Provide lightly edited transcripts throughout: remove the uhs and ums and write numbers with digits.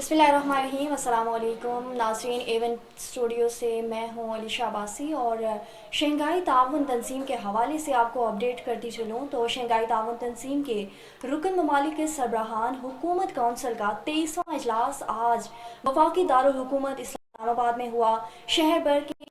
بسم اللہ الرحمن الرحیم، السلام علیکم ناظرین۔ ایونٹ اسٹوڈیو سے میں ہوں علیشہ عباسی، اور شنگھائی تعاون تنظیم کے حوالے سے آپ کو اپڈیٹ کرتی چلوں تو شنگھائی تعاون تنظیم کے رکن ممالک کے سربراہان حکومت کونسل کا 23واں اجلاس آج وفاقی دارالحکومت اسلام آباد میں ہوا۔ شہر بھر کے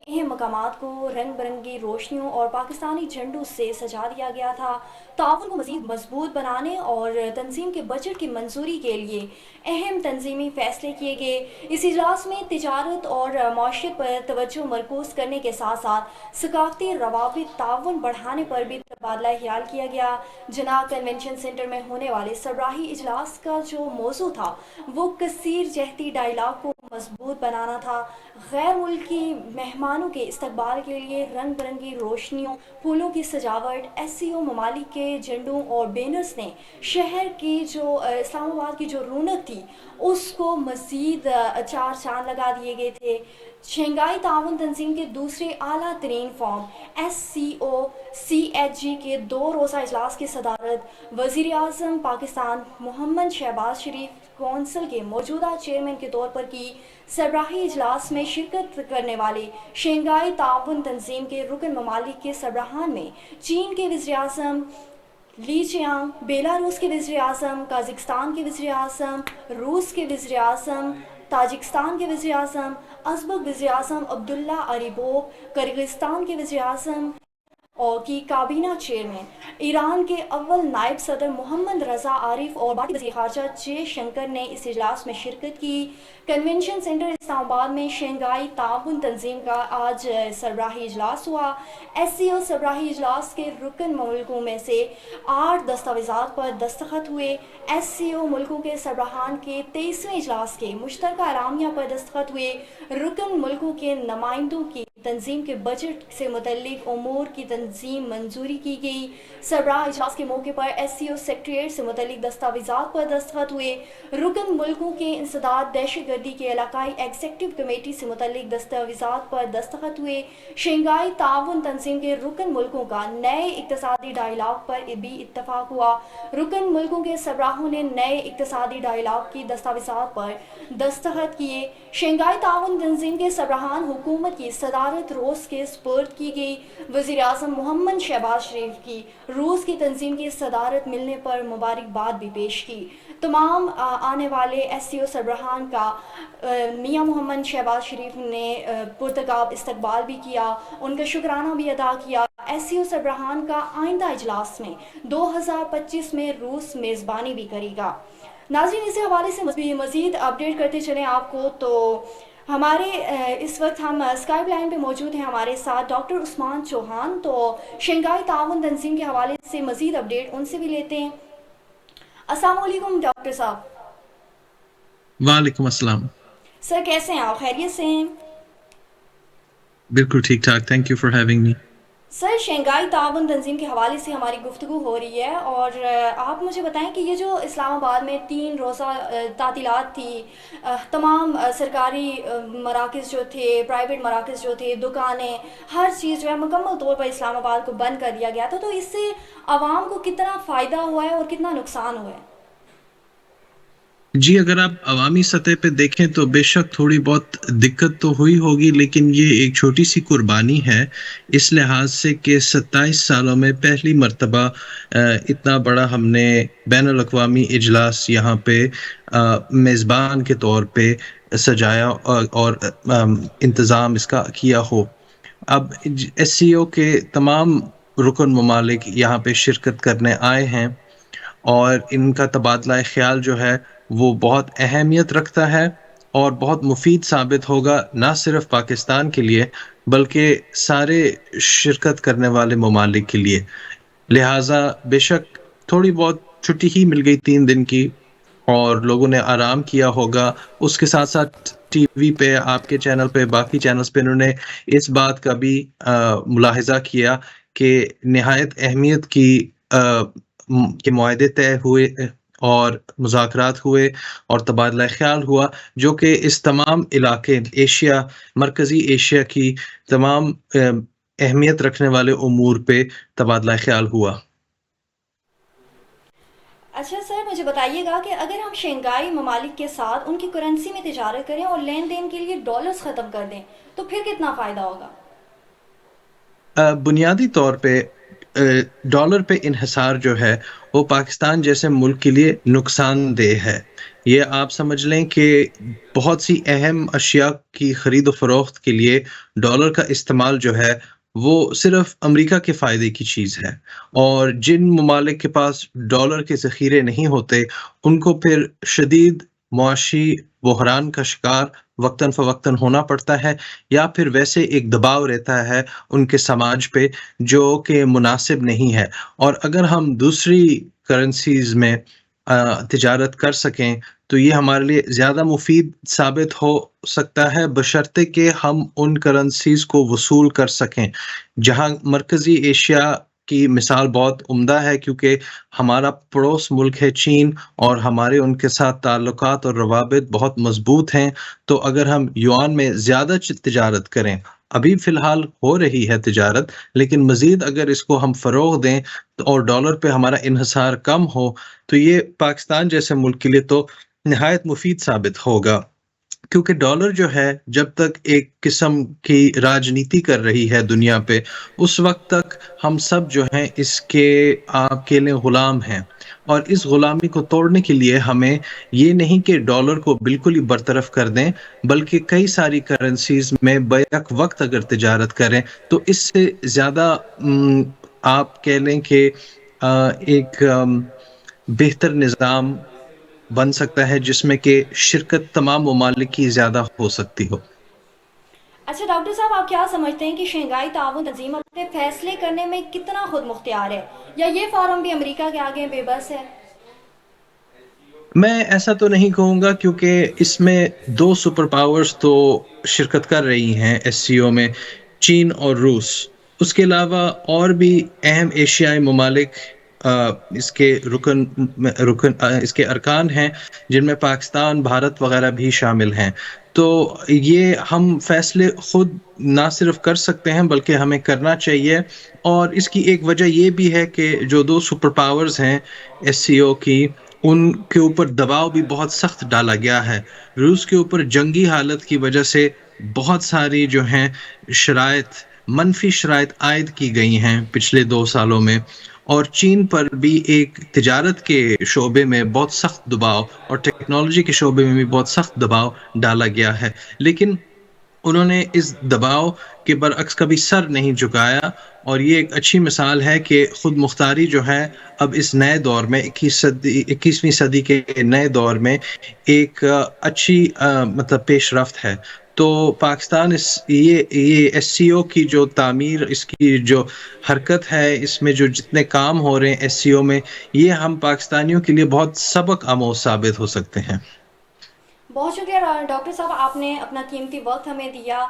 اہم مقامات کو رنگ برنگی روشنیوں اور پاکستانی جھنڈوں سے سجا دیا گیا تھا۔ تعاون کو مزید مضبوط بنانے اور تنظیم کے بجٹ کی منظوری کے لیے اہم تنظیمی فیصلے کیے گئے۔ اس اجلاس میں تجارت اور معیشت پر توجہ مرکوز کرنے کے ساتھ ساتھ ثقافتی روابط تعاون بڑھانے پر بھی تبادلہ خیال کیا گیا۔ جناح کنونشن سینٹر میں ہونے والے سربراہی اجلاس کا جو موضوع تھا وہ کثیر جہتی ڈائیلاگ کو مضبوط بنانا تھا۔ غیر ملکی مہمانوں کے استقبال کے لیے رنگ برنگی روشنیوں، پھولوں کی سجاوٹ، ایس سی او ممالک کے جھنڈوں اور بینرز نے شہر کی جو اسلام آباد کی جو رونق تھی اس کو مزید چار چاند لگا دیے گئے تھے۔ شنگھائی تعاون تنظیم کے دوسرے اعلیٰ ترین فورم ایس سی او سی ایچ جی کے 2 روزہ اجلاس کی صدارت وزیر اعظم پاکستان محمد شہباز شریف کونسل کے موجودہ چیئرمین کے طور پر کی۔ سربراہی اجلاس میں شرکت کرنے والے شنگھائی تعاون تنظیم کے رکن ممالک کے سربراہان میں چین کے وزیر اعظم لی چیانگ، بیلاروس کے وزیر اعظم، قازقستان کے وزیر اعظم، روس کے وزیر اعظم، تاجکستان کے وزیر اعظم، ازبک وزیر اعظم عبداللہ اریپوو، کرغزستان کے وزیر اعظم اور کی کابینہ چیئرمین، ایران کے اول نائب صدر محمد رضا عارف اور بھارتی وزیر خارجہ جے شنکر نے اس اجلاس میں شرکت کی۔ کنونشن سینٹر اسلام آباد میں شنگھائی تعاون تنظیم کا آج سربراہی اجلاس ہوا۔ ایس سی او سربراہی اجلاس کے رکن ملکوں میں سے 8 دستاویزات پر دستخط ہوئے۔ ایس سی او ملکوں کے سربراہان کے 23ویں اجلاس کے مشترکہ اعلامیہ پر دستخط ہوئے۔ رکن ملکوں کے نمائندوں کی تنظیم کے بجٹ سے متعلق امور کی تنظیم منظوری کی گئی۔ سربراہ اجلاس کے موقع پر ایس سی او سیکریٹریٹ سے متعلق دستاویزات پر دستخط ہوئے۔ رکن ملکوں کے انسداد دہشت گردی کے علاقائی ایگزیکٹو کمیٹی سے متعلق دستاویزات پر دستخط ہوئے۔ شنگھائی تعاون تنظیم کے رکن ملکوں کا نئے اقتصادی ڈائیلاگ پر بھی اتفاق ہوا۔ رکن ملکوں کے سربراہوں نے نئے اقتصادی ڈائیلاگ کی دستاویزات پر دستخط کیے۔ شنگھائی تعاون تنظیم کے سربراہان حکومت کی صدارت روس کے سپرد کی گئی۔ وزیر اعظم محمد شہباز شریف کی روس کی تنظیم کی صدارت ملنے پر مبارکباد بھی پیش کی۔ تمام آنے والے ایس سی او سربراہان کا میاں محمد شہباز شریف نے پرتگاب استقبال بھی کیا، ان کا شکرانہ بھی ادا کیا۔ ایس سی او سربراہان کا آئندہ اجلاس میں 2025 میں روس میزبانی بھی کرے گا۔ ناظرین، اسی حوالے سے مزید اپڈیٹ کرتے چلیں آپ کو تو ہمارے اس وقت ہم اسکائپ لائن پہ موجود ہیں، ہمارے ساتھ ڈاکٹر عثمان چوہان، تو شنگھائی تعاون تنظیم کے حوالے سے مزید اپڈیٹ ان سے بھی لیتے ہیں۔ السلام علیکم ڈاکٹر صاحب۔ وعلیکم السلام۔ سر کیسے ہیں آپ؟ خیریت سے ہیں؟ بالکل ٹھیک ٹھاک، thank you for having me. Sir, Shanghai تعاون تنظیم کے حوالے سے ہماری گفتگو ہو رہی ہے، اور آپ مجھے بتائیں کہ یہ جو اسلام آباد میں 3 روزہ تعطیلات تھی، تمام سرکاری مراکز جو تھے، پرائیویٹ مراکز جو تھے، دکانیں، ہر چیز جو ہے مکمل طور پر اسلام آباد کو بند کر دیا گیا تھا، تو اس سے عوام کو کتنا فائدہ ہوا ہے اور کتنا نقصان ہوا ہے؟ جی، اگر آپ عوامی سطح پہ دیکھیں تو بے شک تھوڑی بہت دقت تو ہوئی ہوگی، لیکن یہ ایک چھوٹی سی قربانی ہے اس لحاظ سے کہ 27 سالوں میں پہلی مرتبہ اتنا بڑا ہم نے بین الاقوامی اجلاس یہاں پہ میزبان کے طور پہ سجایا اور انتظام اس کا کیا ہو۔ اب ایس سی او کے تمام رکن ممالک یہاں پہ شرکت کرنے آئے ہیں، اور ان کا تبادلہ خیال جو ہے وہ بہت اہمیت رکھتا ہے اور بہت مفید ثابت ہوگا، نہ صرف پاکستان کے لیے بلکہ سارے شرکت کرنے والے ممالک کے لیے۔ لہٰذا بے شک تھوڑی بہت چھٹی ہی مل گئی 3 دن کی، اور لوگوں نے آرام کیا ہوگا۔ اس کے ساتھ ساتھ ٹی وی پہ، آپ کے چینل پہ، باقی چینلز پہ انہوں نے اس بات کا بھی ملاحظہ کیا کہ نہایت اہمیت کی کہ معاہدے طے ہوئے اور مذاکرات ہوئے اور تبادلہ خیال ہوا، جو کہ اس تمام علاقے ایشیا، مرکزی ایشیا کی تمام اہمیت رکھنے والے امور پہ تبادلہ خیال ہوا۔ اچھا سر، مجھے بتائیے گا کہ اگر ہم شنگھائی ممالک کے ساتھ ان کی کرنسی میں تجارت کریں اور لین دین کے لیے ڈالرز ختم کر دیں تو پھر کتنا فائدہ ہوگا؟ بنیادی طور پہ ڈالر پہ انحصار جو ہے وہ پاکستان جیسے ملک کے لیے نقصان دہ ہے. یہ آپ سمجھ لیں کہ بہت سی اہم اشیاء کی خرید و فروخت کے لیے ڈالر کا استعمال جو ہے وہ صرف امریکہ کے فائدے کی چیز ہے، اور جن ممالک کے پاس ڈالر کے ذخیرے نہیں ہوتے ان کو پھر شدید معاشی بحران کا شکار وقتاً فوقتاً ہونا پڑتا ہے، یا پھر ویسے ایک دباؤ رہتا ہے ان کے سماج پہ جو کہ مناسب نہیں ہے. اور اگر ہم دوسری کرنسیز میں تجارت کر سکیں تو یہ ہمارے لیے زیادہ مفید ثابت ہو سکتا ہے، بشرطے کہ ہم ان کرنسیز کو وصول کر سکیں. جہاں مرکزی ایشیا کی مثال بہت عمدہ ہے کیونکہ ہمارا پڑوس ملک ہے چین، اور ہمارے ان کے ساتھ تعلقات اور روابط بہت مضبوط ہیں. تو اگر ہم یوان میں زیادہ تجارت کریں، ابھی فی الحال ہو رہی ہے تجارت، لیکن مزید اگر اس کو ہم فروغ دیں اور ڈالر پہ ہمارا انحصار کم ہو تو یہ پاکستان جیسے ملک کے لیے تو نہایت مفید ثابت ہوگا. کیونکہ ڈالر جو ہے جب تک ایک قسم کی راجنیتی کر رہی ہے دنیا پہ، اس وقت تک ہم سب جو ہیں اس کے آپ کے لیے غلام ہیں. اور اس غلامی کو توڑنے کے لیے ہمیں یہ نہیں کہ ڈالر کو بالکل ہی برطرف کر دیں، بلکہ کئی ساری کرنسیز میں بیک وقت اگر تجارت کریں تو اس سے زیادہ آپ کہہ لیں کہ ایک بہتر نظام بن سکتا ہے جس میں کہ شرکت تمام ممالک کی زیادہ ہو سکتی ہو. اچھا ڈاکٹر صاحب، آپ کیا سمجھتے ہیں کہ شنگھائی تعاون تنظیم اپنے فیصلے کرنے میں کتنا خود مختار ہے، یا یہ فورم بھی امریکہ کے آگے بے بس ہے؟ میں ایسا تو نہیں کہوں گا کیونکہ اس میں دو سپر پاورز تو شرکت کر رہی ہیں ایس سی او میں، چین اور روس. اس کے علاوہ اور بھی اہم ایشیائی ممالک اس کے اس کے ارکان ہیں، جن میں پاکستان، بھارت وغیرہ بھی شامل ہیں. تو یہ ہم فیصلے خود نہ صرف کر سکتے ہیں بلکہ ہمیں کرنا چاہیے. اور اس کی ایک وجہ یہ بھی ہے کہ جو دو سپر پاورز ہیں ایس سی او کی، ان کے اوپر دباؤ بھی بہت سخت ڈالا گیا ہے. روس کے اوپر جنگی حالت کی وجہ سے بہت ساری جو ہیں منفی شرائط عائد کی گئی ہیں پچھلے 2 سالوں میں، اور چین پر بھی ایک تجارت کے شعبے میں بہت سخت دباؤ اور ٹیکنالوجی کے شعبے میں بھی بہت سخت دباؤ ڈالا گیا ہے. لیکن انہوں نے اس دباؤ کے برعکس کبھی سر نہیں جھکایا، اور یہ ایک اچھی مثال ہے کہ خود مختاری جو ہے اب اس نئے دور میں 21ویں صدی کے نئے دور میں ایک اچھی مطلب پیش رفت ہے. تو پاکستان یہ ایس سی او کی جو تعمیر، اس کی جو حرکت ہے، اس میں جو جتنے کام ہو رہے ہیں ایس سی او میں، یہ ہم پاکستانیوں کے لیے بہت سبق آموز ثابت ہو سکتے ہیں. بہت شکریہ ڈاکٹر صاحب، آپ نے اپنا قیمتی وقت ہمیں دیا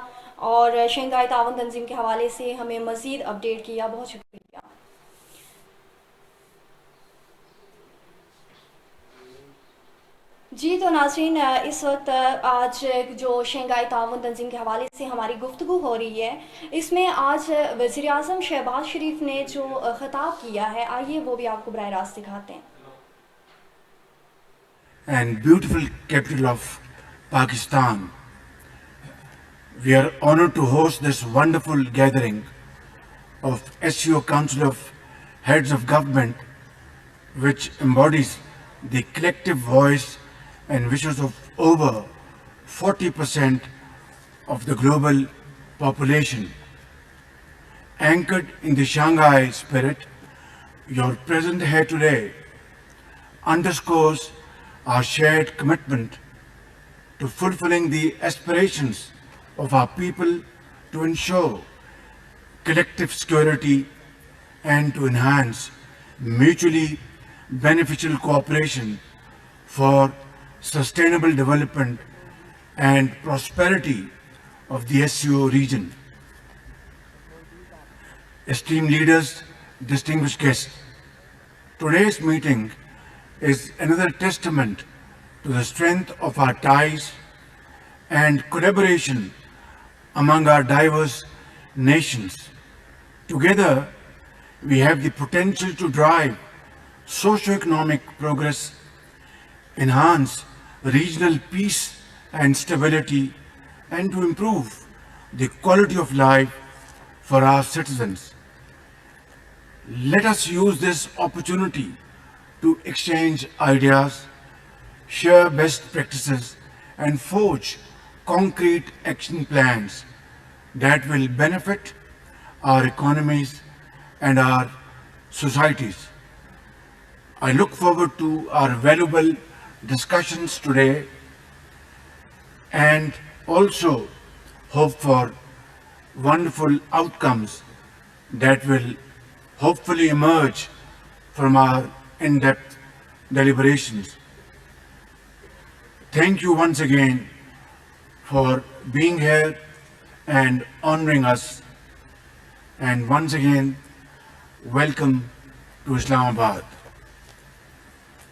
اور شنگھائی تعاون تنظیم کے حوالے سے ہمیں مزید اپڈیٹ کیا. بہت شکریہ. جی تو ناظرین، اس وقت آج جو شنگھائی تعاون تنظیم کے حوالے سے ہماری گفتگو ہو رہی ہے، اس میں آج وزیر اعظم شہباز شریف نے جو خطاب کیا ہے، آئیے وہ بھی آپ کو براہ راست دکھاتے ہیں. And beautiful capital of Pakistan, we are honored to host this wonderful gathering of SCO Council of Heads of Government, which embodies the collective voice and wishes of over 40% of the global population. Anchored in the Shanghai spirit, your presence here today underscores our shared commitment to fulfilling the aspirations of our people, to ensure collective security and to enhance mutually beneficial cooperation for sustainable development and prosperity of the SCO region. Esteemed leaders, distinguished guests, today's meeting is another testament to the strength of our ties and collaboration among our diverse nations. Together, we have the potential to drive socio-economic progress, enhance regional peace and stability, and to improve the quality of life for our citizens. Let us use this opportunity to exchange ideas, share best practices, and forge concrete action plans that will benefit our economies and our societies. I look forward to our valuable discussions today and also hope for wonderful outcomes that will hopefully emerge from our in-depth deliberations. Thank you once again for being here and honoring us. And once again, welcome to Islamabad.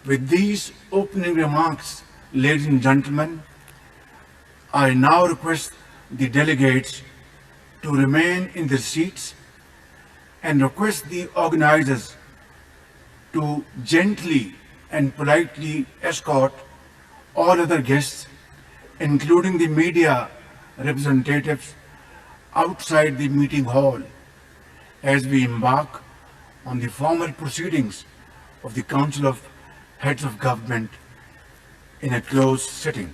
With these opening remarks, ladies and gentlemen, I now request the delegates to remain in their seats and request the organizers to gently and politely escort all other guests, including the media representatives, outside the meeting hall as we embark on the formal proceedings of the Council of Heads of Government in a closed sitting.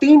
3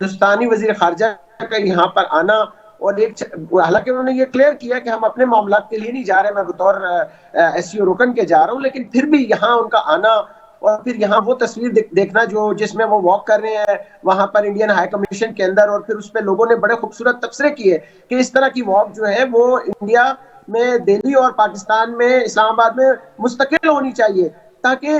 ہندوستانی وزیر خارجہ کا یہاں پر آنا، اور ایک حالانکہ انہوں نے یہ کلیئر کیا کہ ہم اپنے معاملات کے لیے نہیں جا رہے، میں بطور ایس سی او رکن کے جا رہا ہوں، لیکن پھر بھی یہاں ان کا آنا اور پھر یہاں وہ تصویر دیکھنا جس میں وہ واک کر رہے ہیں وہاں پر انڈین ہائی کمیشن کے اندر، اور پھر اس پہ لوگوں نے بڑے خوبصورت تبصرے کیے کہ اس طرح کی واک جو ہے وہ انڈیا میں، دہلی اور پاکستان میں، اسلام آباد میں مستقل ہونی چاہیے، تاکہ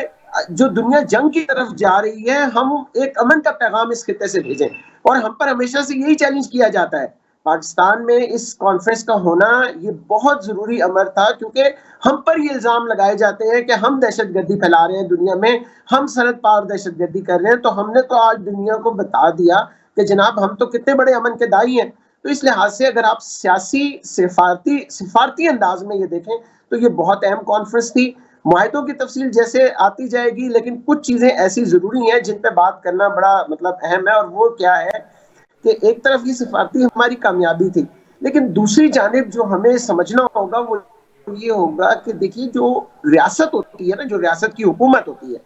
جو دنیا جنگ کی طرف جا رہی ہے ہم ایک امن کا پیغام اس خطے سے بھیجیں۔ اور ہم پر ہمیشہ سے یہی چیلنج کیا جاتا ہے۔ پاکستان میں اس کانفرنس کا ہونا یہ بہت ضروری امر تھا، کیونکہ ہم پر یہ الزام لگائے جاتے ہیں کہ ہم دہشت گردی پھیلا رہے ہیں دنیا میں، ہم سرحد پار دہشت گردی کر رہے ہیں، تو ہم نے تو آج دنیا کو بتا دیا کہ جناب ہم تو کتنے بڑے امن کے دائی ہیں۔ تو اس لحاظ سے اگر آپ سیاسی سفارتی انداز میں یہ دیکھیں تو یہ بہت اہم کانفرنس تھی۔ معاہدوں کی تفصیل جیسے آتی جائے گی، لیکن کچھ چیزیں ایسی ضروری ہیں جن پہ بات کرنا بڑا اہم ہے، اور وہ کیا ہے کہ ایک طرف یہ سفارتی ہماری کامیابی تھی، لیکن دوسری جانب جو ہمیں سمجھنا ہوگا وہ یہ ہوگا کہ دیکھیے جو ریاست ہوتی ہے نا، جو ریاست کی حکومت ہوتی ہے،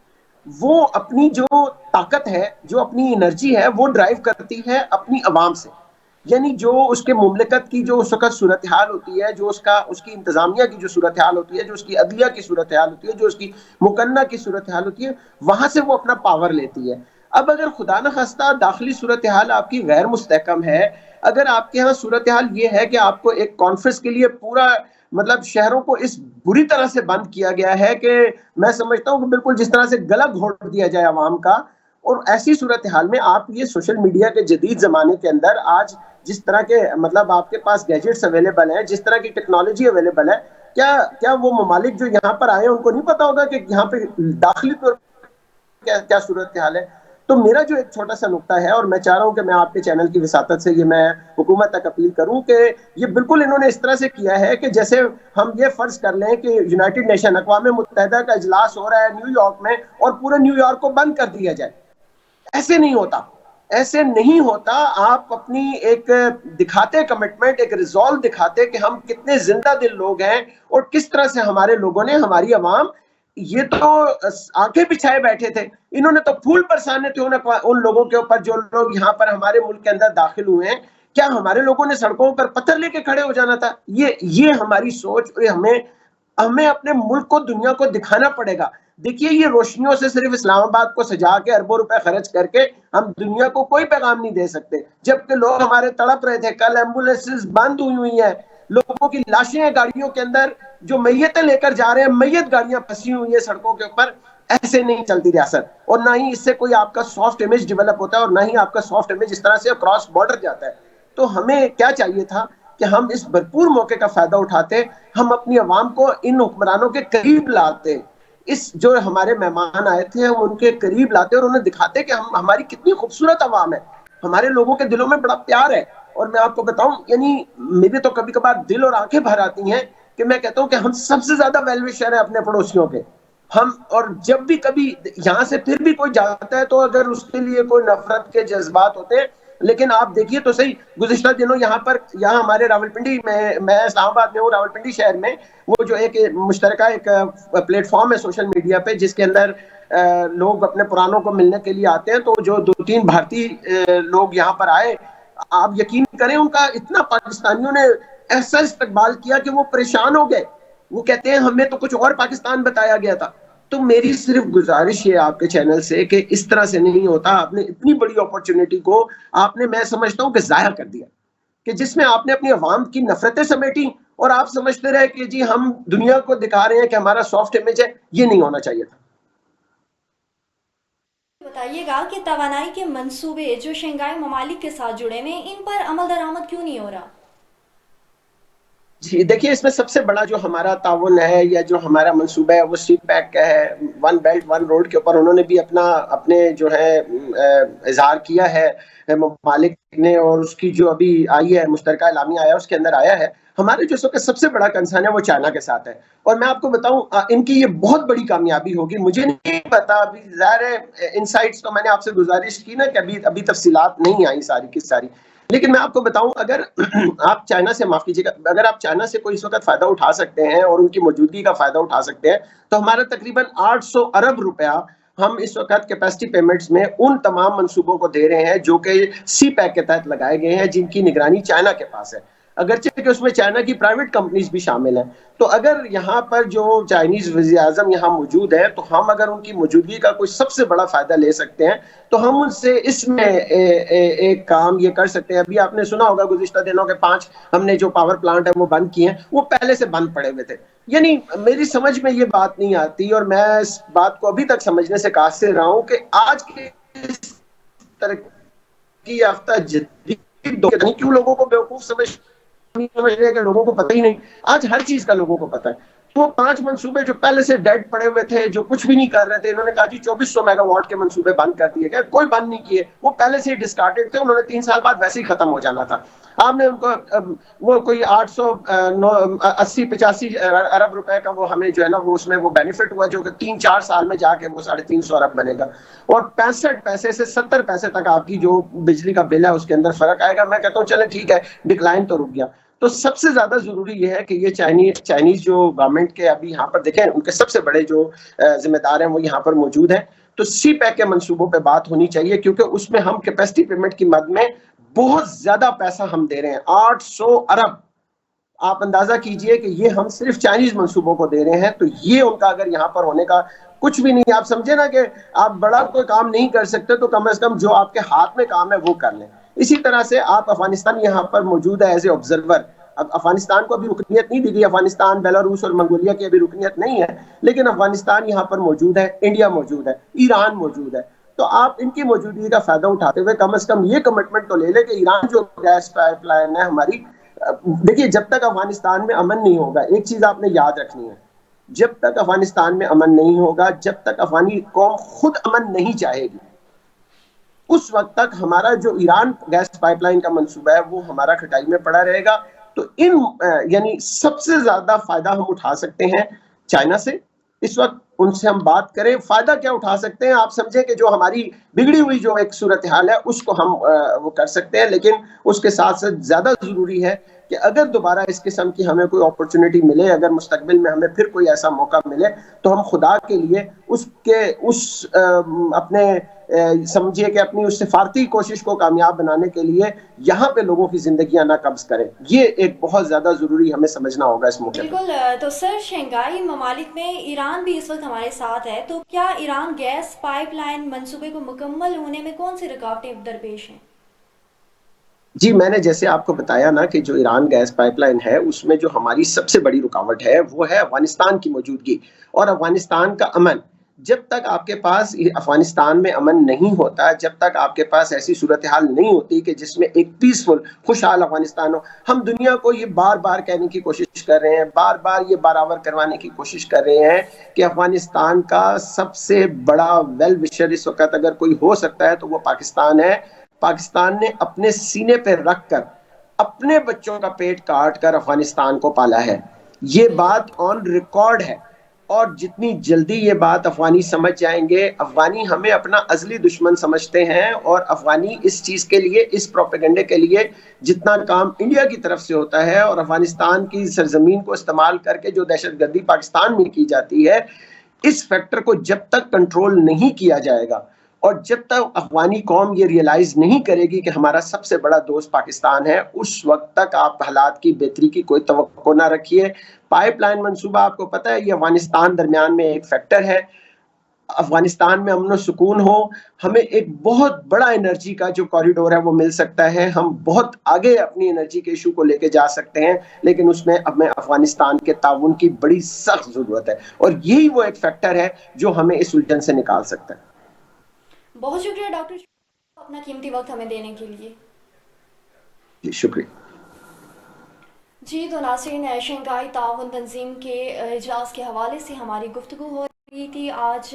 وہ اپنی جو طاقت ہے، جو اپنی انرجی ہے، وہ ڈرائیو کرتی ہے اپنی عوام سے۔ یعنی جو اس کے مملکت کی جو اس وقت صورتحال ہوتی ہے، جو اس کی انتظامیہ کی جو صورتحال ہوتی ہے، جو اس کی عدلیہ کی صورتحال ہوتی ہے، جو اس کی مقننہ کی صورتحال ہوتی ہے، وہاں سے وہ اپنا پاور لیتی ہے۔ اب اگر خدا نخواستہ داخلی صورتحال آپ کی غیر مستحکم ہے، اگر آپ کے ہاں صورتحال یہ ہے کہ آپ کو ایک کانفرنس کے لیے پورا شہروں کو اس بری طرح سے بند کیا گیا ہے کہ میں سمجھتا ہوں کہ بالکل جس طرح سے گلا گھونٹ دیا جائے عوام کا، اور ایسی صورتحال میں آپ یہ سوشل میڈیا کے جدید زمانے کے اندر آج جس طرح کے آپ کے پاس گیجٹس اویلیبل ہیں، جس طرح کی ٹیکنالوجی اویلیبل ہے، کیا وہ ممالک جو یہاں پر آئے ان کو نہیں پتا ہوگا کہ یہاں پہ داخلی طور کیا صورتحال ہے؟ تو میرا جو ایک چھوٹا سا نقطہ ہے، اور میں چاہ رہا ہوں کہ میں آپ کے چینل کی وساطت سے یہ میں حکومت تک اپیل کروں کہ یہ بالکل انہوں نے اس طرح سے کیا ہے کہ جیسے ہم یہ فرض کر لیں کہ یونائٹڈ نیشن اقوام متحدہ کا اجلاس ہو رہا ہے نیو یارک میں، اور پورے نیو یارک کو بند کر دیا جائے۔ ایسے نہیں ہوتا، ایسے نہیں ہوتا۔ آپ اپنی ایک دکھاتے کمٹمنٹ، ایک ریزولو دکھاتے کہ ہم کتنے زندہ دل لوگ ہیں، اور کس طرح سے ہمارے لوگوں نے، ہماری عوام یہ تو آنکھیں بچھائے بیٹھے تھے، انہوں نے تو پھول برسانے تھے ان لوگوں کے اوپر جو لوگ یہاں پر ہمارے ملک کے اندر داخل ہوئے ہیں۔ کیا ہمارے لوگوں نے سڑکوں پر پتھر لے کے کھڑے ہو جانا تھا؟ یہ ہماری سوچ، ہمیں اپنے ملک کو دنیا کو دکھانا پڑے گا۔ دیکھیے یہ روشنیوں سے صرف اسلام آباد کو سجا کے اربوں روپے خرچ کر کے ہم دنیا کو کوئی پیغام نہیں دے سکتے، جبکہ لوگ ہمارے تڑپ رہے تھے۔ کل ایمبولینسز بند ہوئی ہیں، لوگوں کی لاشیں ہیں گاڑیوں کے اندر، جو میتیں لے کر جا رہے ہیں، میت گاڑیاں پھنسی ہوئی ہیں سڑکوں کے اوپر۔ ایسے نہیں چلتی ریاست، اور نہ ہی اس سے کوئی آپ کا سافٹ امیج ڈیولپ ہوتا ہے، اور نہ ہی آپ کا سافٹ امیج اس طرح سے کراس بارڈر جاتا ہے۔ تو ہمیں کیا چاہیے تھا کہ ہم اس بھرپور موقع کا فائدہ اٹھاتے، ہم اپنی عوام کو ان حکمرانوں کے قریب لاتے، اس جو ہمارے مہمان آئے تھے ہم ان کے قریب لاتے اور انہیں دکھاتے کہ ہماری کتنی خوبصورت عوام ہے، ہمارے لوگوں کے دلوں میں بڑا پیار ہے۔ اور میں آپ کو بتاؤں، یعنی میرے تو کبھی کبھار دل اور آنکھیں بھر آتی ہیں کہ میں کہتا ہوں کہ ہم سب سے زیادہ ویل وشر ہیں اپنے پڑوسیوں کے۔ اور جب بھی کبھی یہاں سے پھر بھی کوئی جاتا ہے تو اگر اس کے لیے کوئی نفرت کے جذبات ہوتے ہیں، لیکن آپ دیکھیے تو صحیح، گزشتہ دنوں یہاں ہمارے راولپنڈی میں اسلام آباد میں ہوں، راولپنڈی شہر میں، وہ جو ایک مشترکہ ایک پلیٹ فارم ہے سوشل میڈیا پہ جس کے اندر لوگ اپنے پرانوں کو ملنے کے لیے آتے ہیں، تو جو 2-3 بھارتی لوگ یہاں پر آئے، آپ یقین کریں ان کا اتنا پاکستانیوں نے ایسا استقبال کیا کہ وہ پریشان ہو گئے۔ وہ کہتے ہیں ہمیں تو کچھ اور پاکستان بتایا گیا تھا۔ تو میری صرف گزارش ہے آپ کے چینل سے کہ اس طرح سے نہیں ہوتا۔ آپ نے اتنی بڑی اپورچونٹی کو آپ نے، میں سمجھتا ہوں کہ ضائع کر دیا، کہ جس میں آپ نے اپنی عوام کی نفرتیں سمیٹی اور آپ سمجھتے رہے کہ جی ہم دنیا کو دکھا رہے ہیں کہ ہمارا سافٹ امیج ہے۔ یہ نہیں ہونا چاہیے تھا۔ بتائیے گا کہ توانائی کے منصوبے جو شنگھائی ممالک کے ساتھ جڑے ہوئے ہیں، ان پر عمل درآمد کیوں نہیں ہو رہا؟ جی دیکھیے، اس میں سب سے بڑا جو ہمارا تعاون ہے یا جو ہمارا منصوبہ ہے وہ سی پیک کا ہے۔ ون بیلٹ ون روڈ کے اوپر انہوں نے بھی اپنے جو ہے اظہار کیا ہے ممالک نے، اور اس کی جو ابھی آئی ہے مشترکہ اعلامیہ آیا اس کے اندر آیا ہے۔ ہمارے جو سب سے بڑا کنسرن ہے وہ چائنا کے ساتھ ہے، اور میں آپ کو بتاؤں ان کی یہ بہت بڑی کامیابی ہوگی۔ مجھے نہیں پتا، ابھی ظاہر ہے انسائٹس تو میں نے آپ سے گزارش کی نا کہ ابھی تفصیلات نہیں آئی ساری کی ساری، لیکن میں آپ کو بتاؤں اگر آپ چائنا سے، معاف کیجیے گا، اگر آپ چائنا سے کوئی اس وقت فائدہ اٹھا سکتے ہیں اور ان کی موجودگی کا فائدہ اٹھا سکتے ہیں، تو ہمارا تقریباً 800 ارب روپیہ ہم اس وقت کیپیسٹی پیمنٹس میں ان تمام منصوبوں کو دے رہے ہیں جو کہ سی پیک کے تحت لگائے گئے ہیں، جن کی نگرانی چائنا کے پاس ہے، اگرچہ کہ اس میں چائنا کی پرائیویٹ کمپنیز بھی شامل ہیں۔ تو اگر یہاں پر جو چائنیز وزیر اعظم یہاں موجود ہیں تو ہم اگر ان کی موجودگی کا کوئی سب سے بڑا فائدہ لے سکتے ہیں تو ہم ان سے اس میں ایک کام یہ کر سکتے ہیں۔ ابھی آپ نے سنا ہوگا گزشتہ دنوں کے 5 ہم نے جو پاور پلانٹ ہے وہ بند کیے ہیں، وہ پہلے سے بند پڑے ہوئے تھے۔ یعنی میری سمجھ میں یہ بات نہیں آتی، اور میں اس بات کو ابھی تک سمجھنے سے قاصر رہا ہوں کہ آج کے اس ترقی یافتہ جدید دور میں کیوں لوگوں کو بیوقوف سمجھ رہے ہیں کہ لوگوں کو پتہ ہی نہیں۔ آج ہر چیز کا لوگوں کو پتہ ہے۔ وہ 5 منصوبے جو پہلے سے ڈیڈ پڑے ہوئے تھے، جو کچھ بھی نہیں کر رہے تھے، انہوں نے کہا جی 2400 میگا واٹ کے منصوبے بند کر دیے گئے، کوئی بند نہیں کیے، وہ پہلے سے ہی ڈسکارڈڈ تھے، انہوں نے 3 سال بعد ویسے ہی ختم ہو جانا تھا۔ آپ نے ان کو وہ کوئی 880-85 ارب روپے کا وہ ہمیں جو ہے نا وہ اس میں وہ بینیفٹ ہوا، جو کہ 3-4 سال میں جا کے وہ 350 ارب بنے گا، اور 65 پیسے سے 70 پیسے تک آپ کی جو بجلی کا بل ہے اس کے اندر فرق آئے گا۔ میں کہتا ہوں چلے ٹھیک ہے، ڈکلائن تو رک گیا۔ تو سب سے زیادہ ضروری یہ ہے کہ یہ چائنیز جو گورنمنٹ کے ابھی یہاں پر دیکھیں ان کے سب سے بڑے جو ذمہ دار ہیں وہ یہاں پر موجود ہیں، تو سی پیک کے منصوبوں پہ بات ہونی چاہیے، کیونکہ اس میں ہم کیپیسٹی پیمنٹ کی مد میں بہت زیادہ پیسہ ہم دے رہے ہیں، 800 ارب۔ آپ اندازہ کیجئے کہ یہ ہم صرف چائنیز منصوبوں کو دے رہے ہیں، تو یہ ان کا اگر یہاں پر ہونے کا کچھ بھی نہیں، آپ سمجھے نا کہ آپ بڑا کوئی کام نہیں کر سکتے تو کم از کم جو آپ کے ہاتھ میں کام ہے وہ کر لیں۔ اسی طرح سے آپ افغانستان یہاں پر موجود ہے ایز اے آبزرور۔ اب افغانستان کو ابھی رکنیت نہیں دی گئی، افغانستان، بیلاروس اور منگولیا کی ابھی رکنیت نہیں ہے، لیکن افغانستان یہاں پر موجود ہے، انڈیا موجود ہے، ایران موجود ہے۔ تو آپ ان کی موجودگی کا فائدہ اٹھاتے ہوئے کم از کم یہ کمٹمنٹ تو لے لیں کہ ایران جو گیس پائپ لائن ہے ہماری، دیکھیے جب تک افغانستان میں امن نہیں ہوگا، ایک چیز آپ نے یاد رکھنی ہے، جب تک افغانستان میں امن نہیں ہوگا، جب تک افغانی قوم خود امن نہیں چاہے گی، اس وقت تک ہمارا جو ایران گیس پائپ لائن کا منصوبہ ہے وہ ہمارا کھٹائی میں پڑا رہے گا۔ تو ان یعنی سب سے زیادہ فائدہ ہم اٹھا سکتے ہیں چائنا سے۔ اس وقت ان سے ہم بات کریں، فائدہ کیا اٹھا سکتے ہیں؟ آپ سمجھیں کہ جو ہماری بگڑی ہوئی جو ایک صورتحال ہے اس کو ہم وہ کر سکتے ہیں، لیکن اس کے ساتھ ساتھ زیادہ ضروری ہے کہ اگر دوبارہ اس قسم کی ہمیں کوئی اپرچونٹی ملے، اگر مستقبل میں ہمیں پھر کوئی ایسا موقع ملے، تو ہم خدا کے لیے اپنے سمجھیے کہ اپنی اس سفارتی کوشش کو کامیاب بنانے کے لیے یہاں پہ لوگوں کی زندگیاں نہ قبض کریں۔ یہ ایک بہت زیادہ ضروری ہمیں سمجھنا ہوگا اس موقع پہ۔ بالکل۔ تو سر، شنگھائی ممالک میں ایران بھی اس وقت ہمارے ساتھ ہے، تو کیا ایران گیس پائپ لائن منصوبے کو مکمل ہونے میں کون سی رکاوٹیں درپیش ہیں؟ جی میں نے جیسے آپ کو بتایا نا کہ جو ایران گیس پائپ لائن ہے اس میں جو ہماری سب سے بڑی رکاوٹ ہے وہ ہے افغانستان کی موجودگی اور افغانستان کا امن۔ جب تک آپ کے پاس افغانستان میں امن نہیں ہوتا، جب تک آپ کے پاس ایسی صورتحال نہیں ہوتی کہ جس میں ایک پیسفل خوشحال افغانستان ہو، ہم دنیا کو یہ بار بار کہنے کی کوشش کر رہے ہیں، بار بار یہ برآور کروانے کی کوشش کر رہے ہیں کہ افغانستان کا سب سے بڑا ویل وشر اس وقت اگر کوئی ہو سکتا ہے تو وہ پاکستان ہے۔ پاکستان نے اپنے سینے پہ رکھ کر اپنے بچوں کا پیٹ کاٹ کر افغانستان کو پالا ہے، یہ بالکل۔ بات آن ریکارڈ ہے۔ اور جتنی جلدی یہ بات افغانی سمجھ جائیں گے، افغانی ہمیں اپنا ازلی دشمن سمجھتے ہیں، اور افغانی اس چیز کے لیے، اس پروپیگنڈے کے لیے جتنا کام انڈیا کی طرف سے ہوتا ہے اور افغانستان کی سرزمین کو استعمال کر کے جو دہشت گردی پاکستان میں کی جاتی ہے، اس فیکٹر کو جب تک کنٹرول نہیں کیا جائے گا اور جب تک افغانی قوم یہ ریئلائز نہیں کرے گی کہ ہمارا سب سے بڑا دوست پاکستان ہے، اس وقت تک آپ حالات کی بہتری کی کوئی توقع نہ رکھیے۔ پائپ لائن منصوبہ آپ کو پتہ ہے یہ افغانستان درمیان میں ایک فیکٹر ہے۔ افغانستان میں امن و سکون ہو، ہمیں ایک بہت بڑا انرجی کا جو کوریڈور ہے وہ مل سکتا ہے، ہم بہت آگے اپنی انرجی کے ایشو کو لے کے جا سکتے ہیں، لیکن اس میں اب افغانستان کے تعاون کی بڑی سخت ضرورت ہے، اور یہی وہ ایک فیکٹر ہے جو ہمیں اس الجھن سے نکال سکتا ہے۔ بہت شکریہ ڈاکٹر، اپنا قیمتی وقت ہمیں دینے کے لیے۔ جی شکریہ۔ جی تو ناظرین، شنگھائی تعاون تنظیم کے اجلاس کے حوالے سے ہماری گفتگو ہو رہی تھی۔ آج